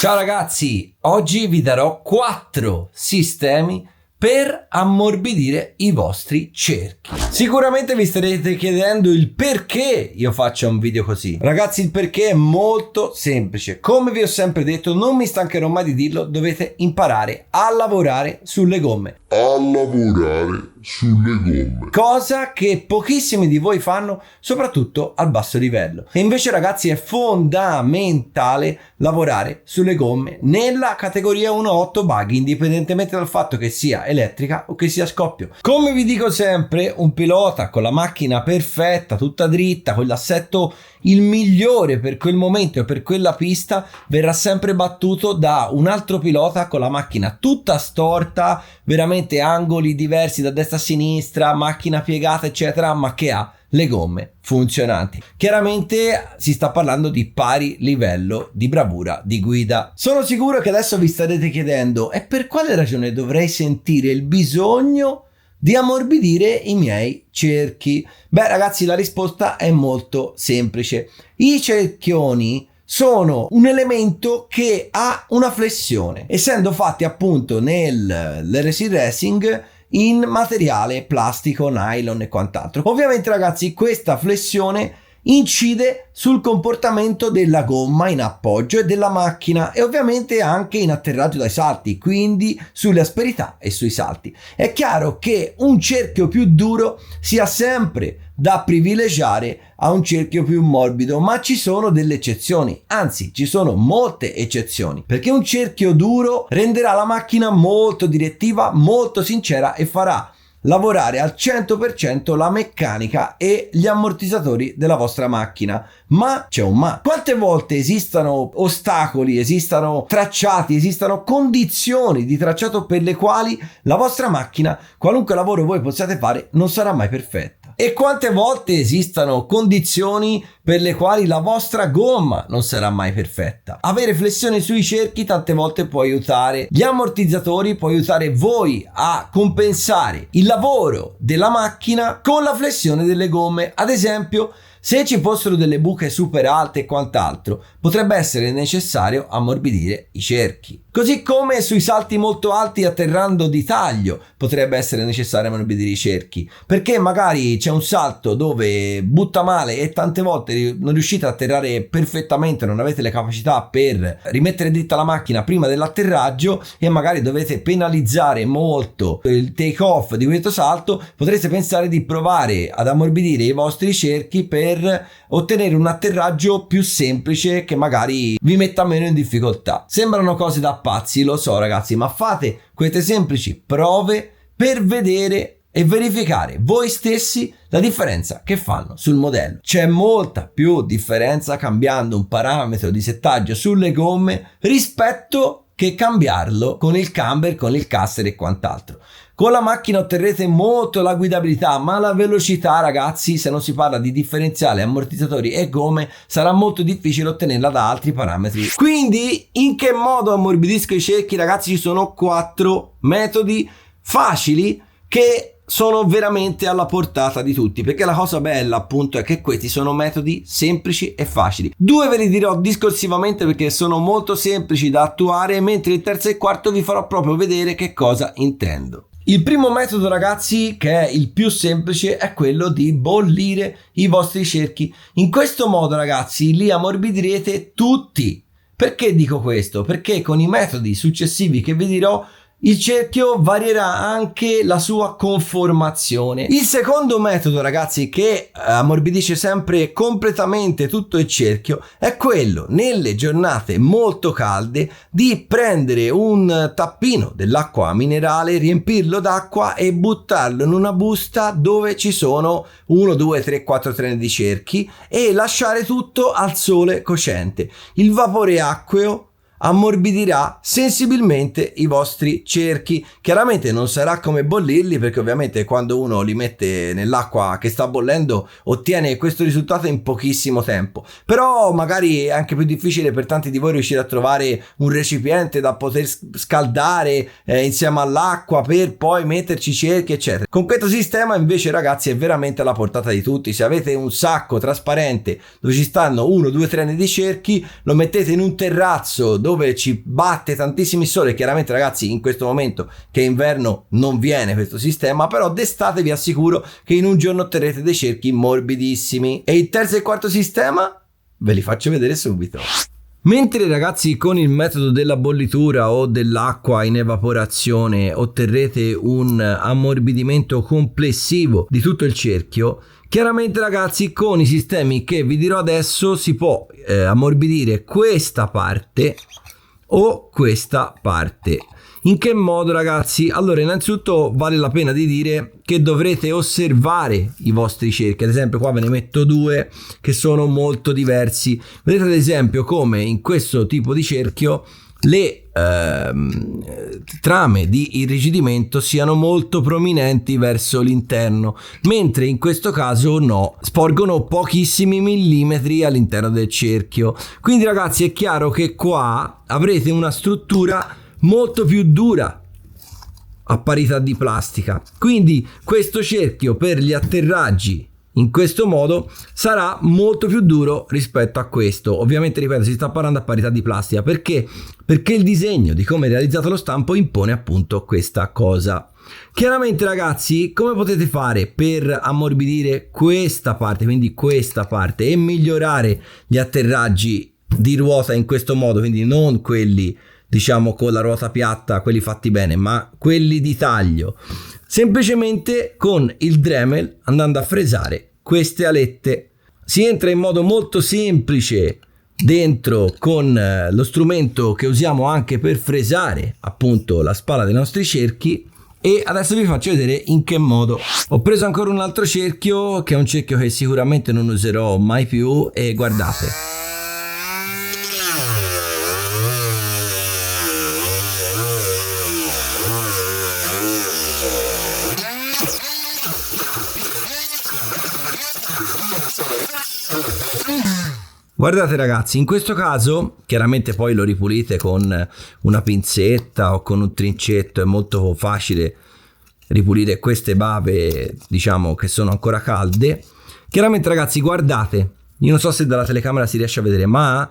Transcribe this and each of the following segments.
Ciao ragazzi, oggi vi darò 4 sistemi per ammorbidire i vostri cerchi. Sicuramente vi starete chiedendo il perché io faccia un video così. Ragazzi, il perché è molto semplice. Come vi ho sempre detto, non mi stancherò mai di dirlo, dovete imparare a lavorare sulle gomme. Cosa che pochissimi di voi fanno, soprattutto al basso livello. E invece ragazzi è fondamentale lavorare sulle gomme nella categoria 1.8 buggy, indipendentemente dal fatto che sia elettrica o che sia a scoppio. Come vi dico sempre, un pilota con la macchina perfetta, tutta dritta, con l'assetto il migliore per quel momento e per quella pista, verrà sempre battuto da un altro pilota con la macchina tutta storta, veramente angoli diversi da destra a sinistra, macchina piegata eccetera, ma che ha le gomme funzionanti. Chiaramente si sta parlando di pari livello di bravura di guida. Sono sicuro che adesso vi starete chiedendo: e per quale ragione dovrei sentire il bisogno di ammorbidire i miei cerchi? Beh ragazzi, la risposta è molto semplice. I cerchioni sono un elemento che ha una flessione, essendo fatti appunto nell'RC Racing in materiale plastico, nylon e quant'altro. Ovviamente ragazzi, questa flessione incide sul comportamento della gomma in appoggio e della macchina, e ovviamente anche in atterraggio dai salti, quindi sulle asperità e sui salti. È chiaro che un cerchio più duro sia sempre da privilegiare a un cerchio più morbido, ma ci sono delle eccezioni, anzi ci sono molte eccezioni, perché un cerchio duro renderà la macchina molto direttiva, molto sincera e farà lavorare al 100% la meccanica e gli ammortizzatori della vostra macchina. Ma c'è un ma. Quante volte esistono ostacoli, esistono tracciati, esistono condizioni di tracciato per le quali la vostra macchina, qualunque lavoro voi possiate fare, non sarà mai perfetta. E quante volte esistono condizioni per le quali la vostra gomma non sarà mai perfetta. Avere flessione sui cerchi tante volte può aiutare gli ammortizzatori, può aiutare voi a compensare il lavoro della macchina con la flessione delle gomme. Ad esempio, se ci fossero delle buche super alte e quant'altro, potrebbe essere necessario ammorbidire i cerchi. Così come sui salti molto alti atterrando di taglio potrebbe essere necessario ammorbidire i cerchi, perché magari c'è un salto dove butta male e tante volte non riuscite a atterrare perfettamente, non avete le capacità per rimettere dritta la macchina prima dell'atterraggio e magari dovete penalizzare molto il take off di questo salto. Potreste pensare di provare ad ammorbidire i vostri cerchi per ottenere un atterraggio più semplice che magari vi metta meno in difficoltà. Sembrano cose da pazzi, lo so ragazzi, ma fate queste semplici prove per vedere e verificare voi stessi la differenza che fanno sul modello. C'è molta più differenza cambiando un parametro di settaggio sulle gomme rispetto che cambiarlo con il camber, con il caster e quant'altro. Con la macchina otterrete molto la guidabilità, ma la velocità ragazzi, se non si parla di differenziale, ammortizzatori e gomme, sarà molto difficile ottenerla da altri parametri. Quindi in che modo ammorbidisco i cerchi ragazzi? Ci sono 4 metodi facili che sono veramente alla portata di tutti, perché la cosa bella appunto è che questi sono metodi semplici e facili. 2 ve li dirò discorsivamente perché sono molto semplici da attuare, mentre il terzo e il quarto vi farò proprio vedere che cosa intendo. Il primo metodo ragazzi, che è il più semplice, è quello di bollire i vostri cerchi. In questo modo ragazzi li ammorbidirete tutti. Perché dico questo? Perché con i metodi successivi che vi dirò il cerchio varierà anche la sua conformazione. Il secondo metodo ragazzi, che ammorbidisce sempre completamente tutto il cerchio, è quello nelle giornate molto calde di prendere un tappino dell'acqua minerale, riempirlo d'acqua e buttarlo in una busta dove ci sono 1, 2, 3, 4 treni di cerchi e lasciare tutto al sole cocente. Il vapore acqueo ammorbidirà sensibilmente i vostri cerchi. Chiaramente non sarà come bollirli, perché ovviamente quando uno li mette nell'acqua che sta bollendo ottiene questo risultato in pochissimo tempo, però magari è anche più difficile per tanti di voi riuscire a trovare un recipiente da poter scaldare insieme all'acqua per poi metterci i cerchi eccetera. Con questo sistema invece ragazzi è veramente alla portata di tutti. Se avete un sacco trasparente dove ci stanno 1, 2 treni di cerchi, lo mettete in un terrazzo dove dove ci batte tantissimo il sole. Chiaramente ragazzi, in questo momento che è inverno non viene questo sistema, però d'estate vi assicuro che in un giorno otterrete dei cerchi morbidissimi. E il terzo e il quarto sistema ve li faccio vedere subito. Mentre ragazzi con il metodo della bollitura o dell'acqua in evaporazione otterrete un ammorbidimento complessivo di tutto il cerchio, chiaramente ragazzi con i sistemi che vi dirò adesso si può ammorbidire questa parte o questa parte. In che modo ragazzi? Allora innanzitutto vale la pena di dire che dovrete osservare i vostri cerchi. Ad esempio qua ve ne metto due che sono molto diversi. Vedete ad esempio come in questo tipo di cerchio le trame di irrigidimento siano molto prominenti verso l'interno, mentre in questo caso no, sporgono pochissimi millimetri all'interno del cerchio. Quindi ragazzi è chiaro che qua avrete una struttura molto più dura a parità di plastica, quindi questo cerchio per gli atterraggi in questo modo sarà molto più duro rispetto a questo. Ovviamente ripeto, si sta parlando a parità di plastica perché il disegno di come è realizzato lo stampo impone appunto questa cosa. Chiaramente ragazzi, come potete fare per ammorbidire questa parte, quindi questa parte, e migliorare gli atterraggi di ruota in questo modo, quindi non quelli diciamo con la ruota piatta, quelli fatti bene, ma quelli di taglio, semplicemente con il Dremel andando a fresare queste alette. Si entra in modo molto semplice dentro con lo strumento che usiamo anche per fresare appunto la spalla dei nostri cerchi. E adesso vi faccio vedere in che modo. Ho preso ancora un altro cerchio che è un cerchio che sicuramente non userò mai più e guardate. Guardate ragazzi, in questo caso chiaramente poi lo ripulite con una pinzetta o con un trincetto, è molto facile ripulire queste bave diciamo che sono ancora calde. Chiaramente ragazzi guardate, io non so se dalla telecamera si riesce a vedere, ma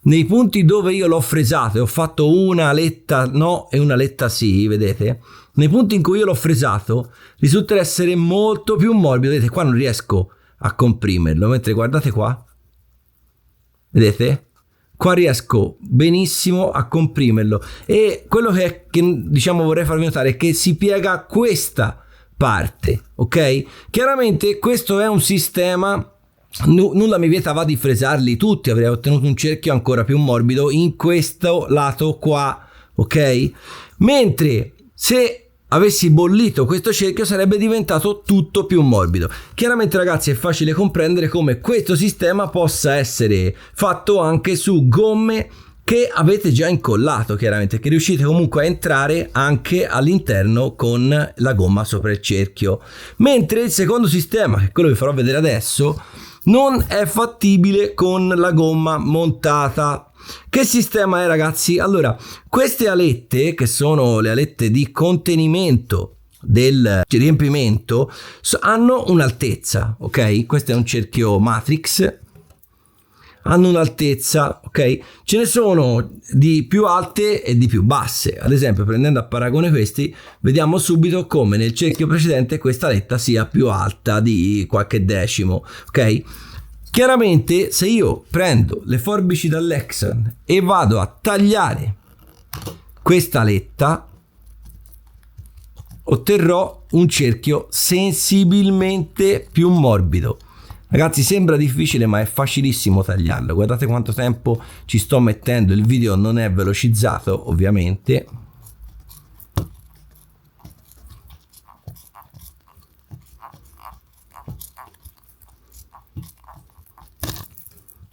nei punti dove io l'ho fresato e ho fatto una aletta no e una aletta sì, vedete? Nei punti in cui io l'ho fresato risulta essere molto più morbido, vedete qua non riesco a comprimerlo, mentre guardate qua, vedete? Qua riesco benissimo a comprimerlo e quello che diciamo vorrei farvi notare è che si piega questa parte, ok? Chiaramente questo è un sistema, nulla mi vietava di fresarli tutti, avrei ottenuto un cerchio ancora più morbido in questo lato qua, ok? Mentre se avessi bollito questo cerchio sarebbe diventato tutto più morbido. Chiaramente ragazzi è facile comprendere come questo sistema possa essere fatto anche su gomme che avete già incollato, chiaramente che riuscite comunque a entrare anche all'interno con la gomma sopra il cerchio. Mentre il secondo sistema, che è quello che vi farò vedere adesso, non è fattibile con la gomma montata. Che sistema è ragazzi? Allora, queste alette che sono le alette di contenimento del riempimento hanno un'altezza, ok? Questo è un cerchio matrix, hanno un'altezza, ok? Ce ne sono di più alte e di più basse. Ad esempio, prendendo a paragone questi, vediamo subito come nel cerchio precedente questa aletta sia più alta di qualche decimo, ok? Chiaramente se io prendo le forbici da Lexan e vado a tagliare questa aletta otterrò un cerchio sensibilmente più morbido. Ragazzi sembra difficile ma è facilissimo tagliarlo, guardate quanto tempo ci sto mettendo, il video non è velocizzato ovviamente.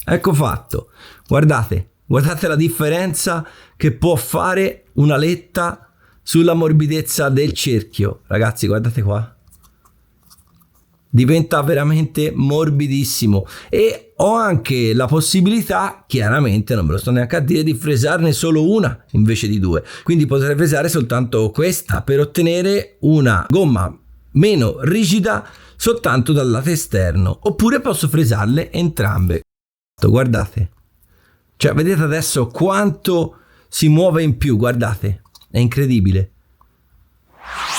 Ecco fatto, guardate la differenza che può fare una letta sulla morbidezza del cerchio. Ragazzi guardate qua, diventa veramente morbidissimo e ho anche la possibilità, chiaramente non me lo sto neanche a dire, di fresarne solo una invece di due, quindi potrei fresare soltanto questa per ottenere una gomma meno rigida soltanto dal lato esterno, oppure posso fresarle entrambe. Guardate, cioè vedete adesso quanto si muove in più, guardate, è incredibile.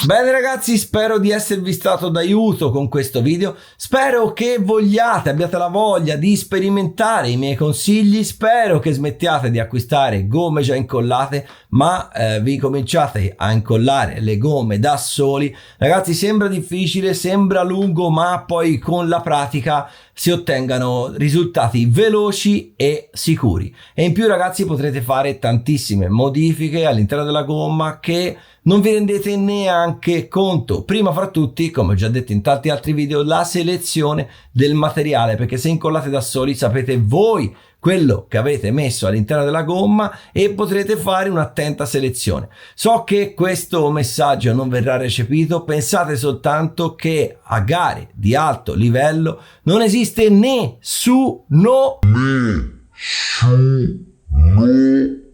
Bene ragazzi, spero di esservi stato d'aiuto con questo video, spero che abbiate la voglia di sperimentare i miei consigli, spero che smettiate di acquistare gomme già incollate, ma vi cominciate a incollare le gomme da soli. Ragazzi, sembra difficile, sembra lungo, ma poi con la pratica si ottengano risultati veloci e sicuri. E in più ragazzi potrete fare tantissime modifiche all'interno della gomma che non vi rendete neanche conto. Prima fra tutti, come ho già detto in tanti altri video, la selezione del materiale, perché se incollate da soli sapete voi quello che avete messo all'interno della gomma e potrete fare un'attenta selezione. So che questo messaggio non verrà recepito, pensate soltanto che a gare di alto livello non esiste nessuno,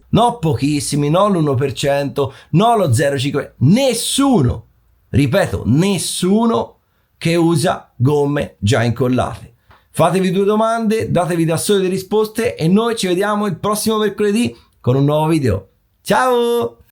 no pochissimi, no l'1%, no lo 0,5%, nessuno, ripeto, nessuno che usa gomme già incollate. Fatevi 2 domande, datevi da soli le risposte e noi ci vediamo il prossimo mercoledì con un nuovo video. Ciao!